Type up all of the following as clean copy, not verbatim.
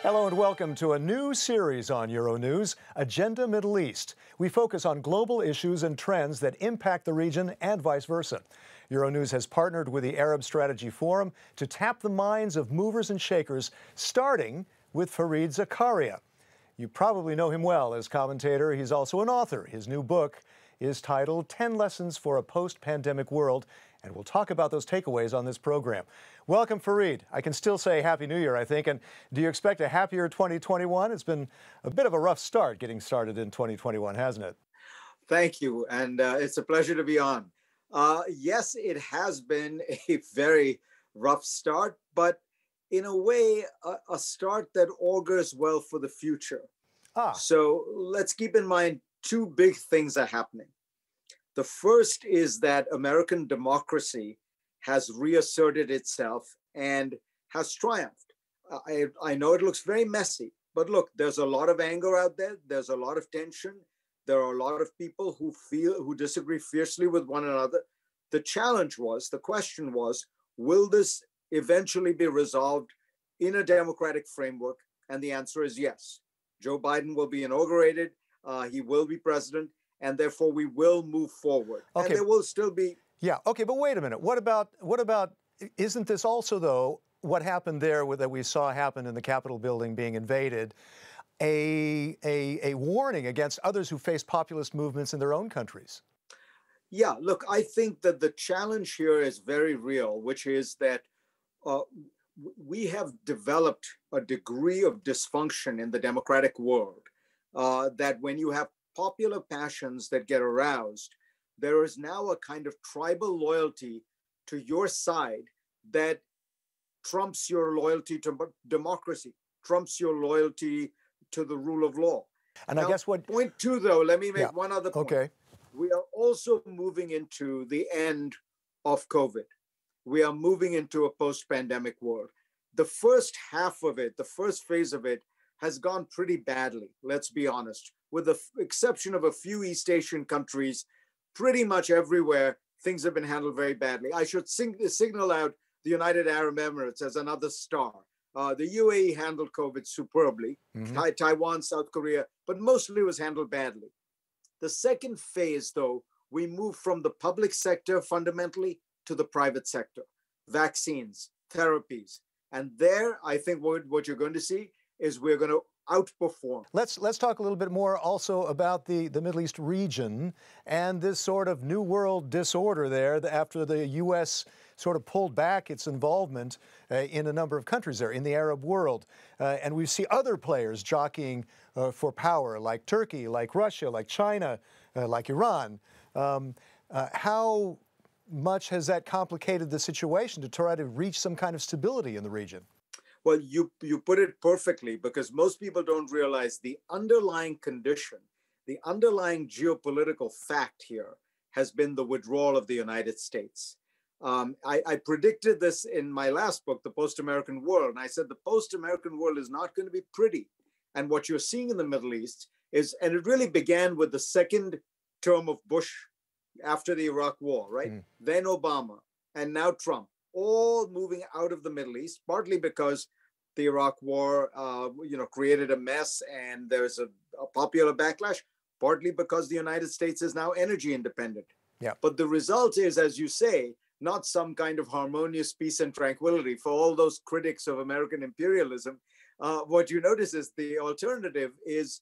Hello and welcome to a new series on Euronews, Agenda Middle East. We focus on global issues and trends that impact the region and vice versa. Euronews has partnered with the Arab Strategy Forum to tap the minds of movers and shakers, starting with Fareed Zakaria. You probably know him well as commentator. He's also an author. His new book is titled 10 Lessons for a Post-Pandemic World, and we'll talk about those takeaways on this program. Welcome, Fareed. I can still say Happy New Year, I think. And do you expect a happier 2021? It's been a bit of a rough start getting started in 2021, hasn't it? Thank you, and it's a pleasure to be on. Yes, it has been a very rough start, but in a way, a start that augurs well for the future. So let's keep in mind two big things are happening. The first is that American democracy has reasserted itself and has triumphed. I know it looks very messy, but look, there's a lot of anger out there. There's a lot of tension. There are a lot of people who disagree fiercely with one another. The question was, will this eventually be resolved in a democratic framework? And the answer is yes. Joe Biden will be inaugurated. He will be president, and therefore we will move forward. Okay. And there will still be. Yeah. Okay. But wait a minute. What about? Isn't this also, though, what happened there that we saw happen in the Capitol building being invaded, a warning against others who face populist movements in their own countries? Yeah. Look, I think that the challenge here is very real, which is that we have developed a degree of dysfunction in the democratic world that when you have popular passions that get aroused, there is now a kind of tribal loyalty to your side that trumps your loyalty to democracy, trumps your loyalty to the rule of law. And now, I guess what point two, though, let me make one other point. Okay. We are also moving into the end of COVID. We are moving into a post-pandemic world. The first half of it, the first phase of it, has gone pretty badly, let's be honest. With the exception of a few East Asian countries, pretty much everywhere, things have been handled very badly. I should signal out the United Arab Emirates as another star. The UAE handled COVID superbly, Taiwan, South Korea, but mostly was handled badly. The second phase, though, we move from the public sector fundamentally to the private sector, vaccines, therapies. And there, I think what you're going to see is we're going to outperform. Let's talk a little bit more also about the Middle East region and this sort of new world disorder there after the U.S. sort of pulled back its involvement in a number of countries there in the Arab world. And we see other players jockeying for power, like Turkey, like Russia, like China, like Iran. How much has that complicated the situation to try to reach some kind of stability in the region? Well, you put it perfectly, because most people don't realize the underlying condition, the underlying geopolitical fact here has been the withdrawal of the United States. I predicted this in my last book, The Post-American World, and I said the post-American world is not going to be pretty. And what you're seeing in the Middle East is, and it really began with the second term of Bush after the Iraq War, right? Then Obama, and now Trump, all moving out of the Middle East, partly because the Iraq War, created a mess and there's a popular backlash, partly because the United States is now energy independent. Yeah. But the result is, as you say, not some kind of harmonious peace and tranquility. For all those critics of American imperialism, what you notice is the alternative is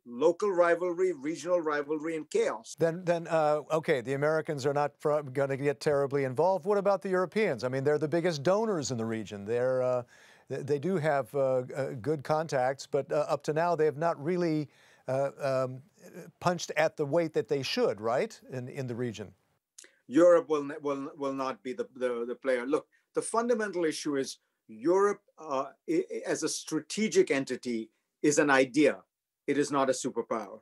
local rivalry, regional rivalry, and chaos. Okay, the Americans are not going to get terribly involved. What about the Europeans? I mean, they're the biggest donors in the region. They do have good contacts, but up to now they have not really punched at the weight that they should, right, in the region. Europe will not be the player. Look, the fundamental issue is Europe as a strategic entity is an idea. It is not a superpower.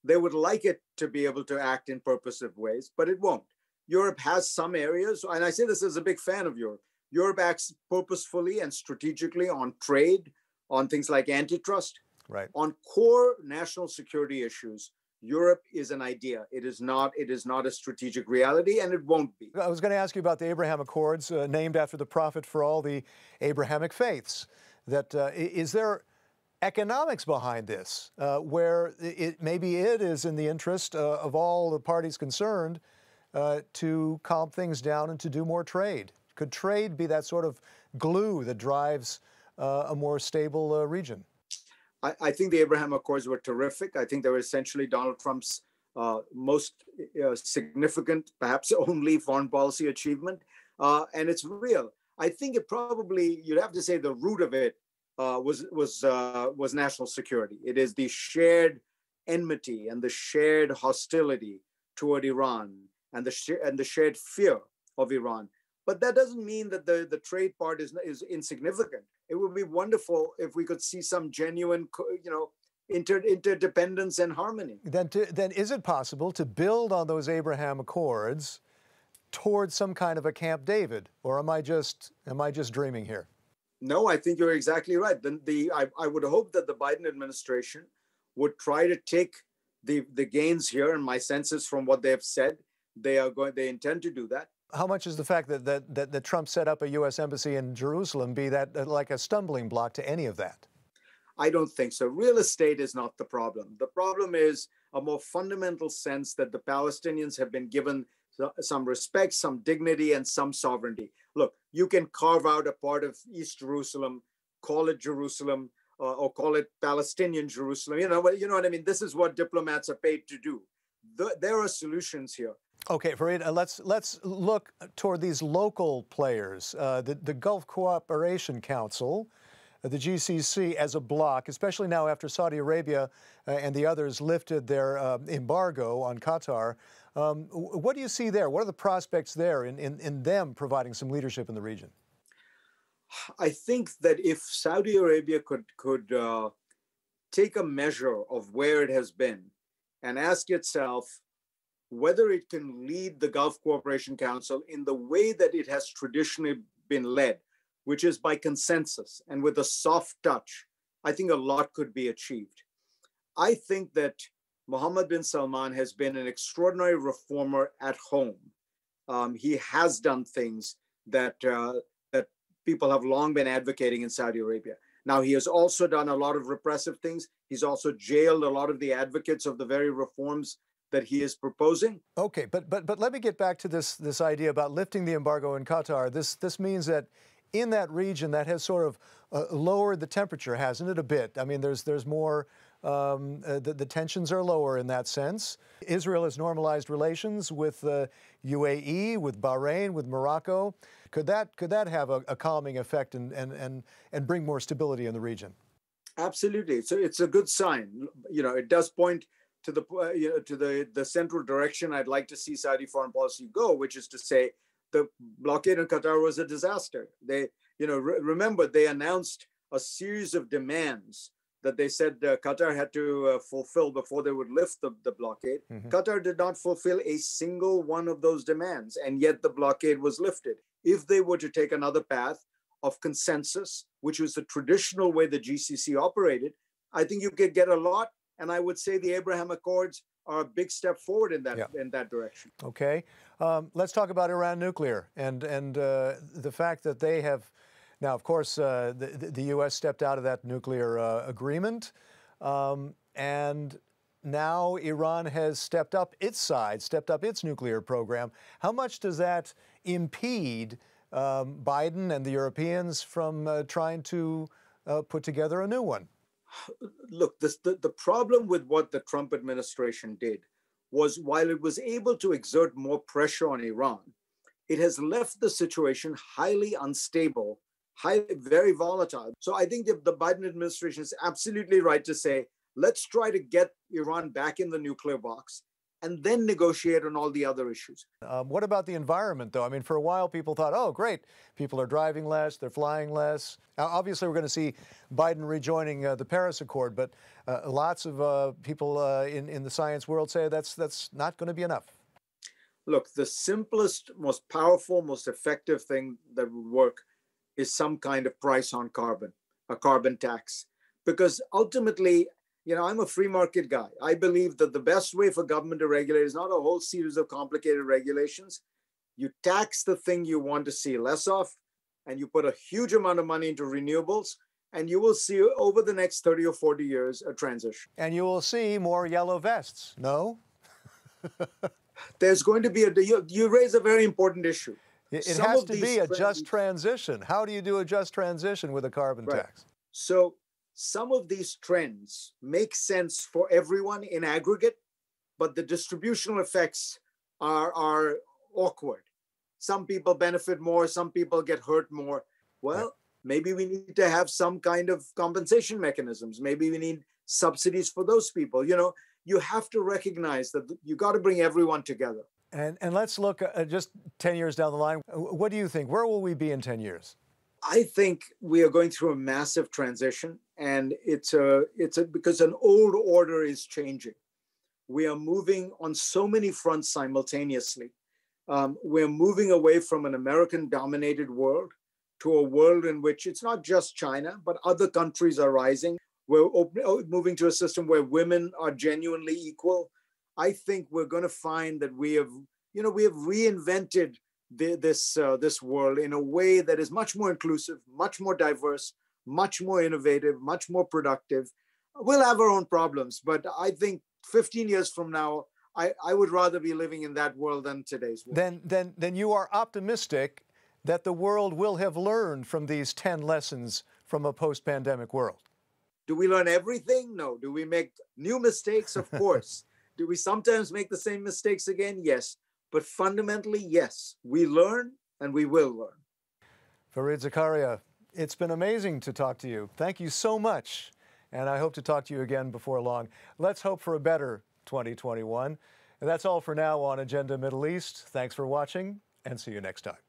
They would like it to be able to act in purposive ways, but it won't. Europe has some areas, and I say this as a big fan of Europe. Europe acts purposefully and strategically on trade, on things like antitrust. Right. On core national security issues, Europe is an idea. It is not a strategic reality, and it won't be. I was going to ask you about the Abraham Accords, named after the prophet for all the Abrahamic faiths. Is there economics behind this, where maybe it is in the interest of all the parties concerned to calm things down and to do more trade? Could trade be that sort of glue that drives a more stable region? I think the Abraham Accords were terrific. I think they were essentially Donald Trump's most significant, perhaps only foreign policy achievement. And it's real. I think it probably, you'd have to say the root of it was national security. It is the shared enmity and the shared hostility toward Iran and the shared fear of Iran. But that doesn't mean that the trade part is insignificant. It would be wonderful if we could see some genuine, interdependence and harmony. Then is it possible to build on those Abraham Accords towards some kind of a Camp David, or am I just dreaming here? No, I think you're exactly right. I would hope that the Biden administration would try to take the gains here, and my sense is from what they have said, they intend to do that. How much is the fact that Trump set up a U.S. embassy in Jerusalem be that like a stumbling block to any of that? I don't think so. Real estate is not the problem. The problem is a more fundamental sense that the Palestinians have been given some respect, some dignity, and some sovereignty. Look, you can carve out a part of East Jerusalem, call it Jerusalem, or call it Palestinian Jerusalem. You know what I mean? This is what diplomats are paid to do. There are solutions here. Okay, Fareed, let's look toward these local players. The Gulf Cooperation Council, the GCC as a bloc, especially now after Saudi Arabia and the others lifted their embargo on Qatar. What do you see there? What are the prospects there in them providing some leadership in the region? I think that if Saudi Arabia could take a measure of where it has been and ask itself whether it can lead the Gulf Cooperation Council in the way that it has traditionally been led, which is by consensus and with a soft touch, I think a lot could be achieved. I think that Mohammed bin Salman has been an extraordinary reformer at home. He has done things that people have long been advocating in Saudi Arabia. Now, he has also done a lot of repressive things. He's also jailed a lot of the advocates of the very reforms that he is proposing. Okay, but let me get back to this idea about lifting the embargo in Qatar. This means that in that region that has sort of lowered the temperature, hasn't it, a bit? I mean, there's more, the tensions are lower in that sense. Israel has normalized relations with UAE, with Bahrain, with Morocco. Could that have a calming effect and bring more stability in the region? Absolutely. So it's a good sign. It does point to the central direction I'd like to see Saudi foreign policy go, which is to say the blockade in Qatar was a disaster. They, remember they announced a series of demands that they said Qatar had to fulfill before they would lift the blockade. Mm-hmm. Qatar did not fulfill a single one of those demands, and yet the blockade was lifted. If they were to take another path of consensus, which was the traditional way the GCC operated, I think you could get a lot. And I would say the Abraham Accords are a big step forward in that direction. Okay, let's talk about Iran nuclear and the fact that they have now, of course, the U.S. stepped out of that nuclear agreement, and now Iran has stepped up its nuclear program. How much does that impede Biden and the Europeans from trying to put together a new one? Look, the problem with what the Trump administration did was while it was able to exert more pressure on Iran, it has left the situation highly unstable, very volatile. So I think the Biden administration is absolutely right to say, let's try to get Iran back in the nuclear box and then negotiate on all the other issues. What about the environment, though? I mean, for a while, people thought, oh, great, people are driving less, they're flying less. Now, obviously, we're going to see Biden rejoining the Paris Accord, but lots of people in the science world say that's not going to be enough. Look, the simplest, most powerful, most effective thing that would work is some kind of price on carbon, a carbon tax. Because ultimately, I'm a free market guy. I believe that the best way for government to regulate is not a whole series of complicated regulations. You tax the thing you want to see less of, and you put a huge amount of money into renewables, And you will see over the next 30 or 40 years a transition. And you will see more yellow vests, no? There's going to be you raise a very important issue. It has to be a just transition. How do you do a just transition with a carbon tax? So some of these trends make sense for everyone in aggregate, but the distributional effects are awkward. Some people benefit more, some people get hurt more. Well, maybe we need to have some kind of compensation mechanisms. Maybe we need subsidies for those people. You know, you have to recognize that you got to bring everyone together. And let's look just 10 years down the line. What do you think? Where will we be in 10 years? I think we are going through a massive transition, and it's because an old order is changing. We are moving on so many fronts simultaneously. We're moving away from an American-dominated world to a world in which it's not just China, but other countries are rising. We're moving to a system where women are genuinely equal. I think we're going to find that we have reinvented this world in a way that is much more inclusive, much more diverse, much more innovative, much more productive. We'll have our own problems, but I think 15 years from now, I would rather be living in that world than today's world. Then you are optimistic that the world will have learned from these 10 lessons from a post-pandemic world. Do we learn everything? No. Do we make new mistakes? Of course. Do we sometimes make the same mistakes again? Yes. But fundamentally, yes. We learn and we will learn. فريد Zakaria, it's been amazing to talk to you. Thank you so much. And I hope to talk to you again before long. Let's hope for a better 2021. And that's all for now on Agenda Middle East. Thanks for watching and see you next time.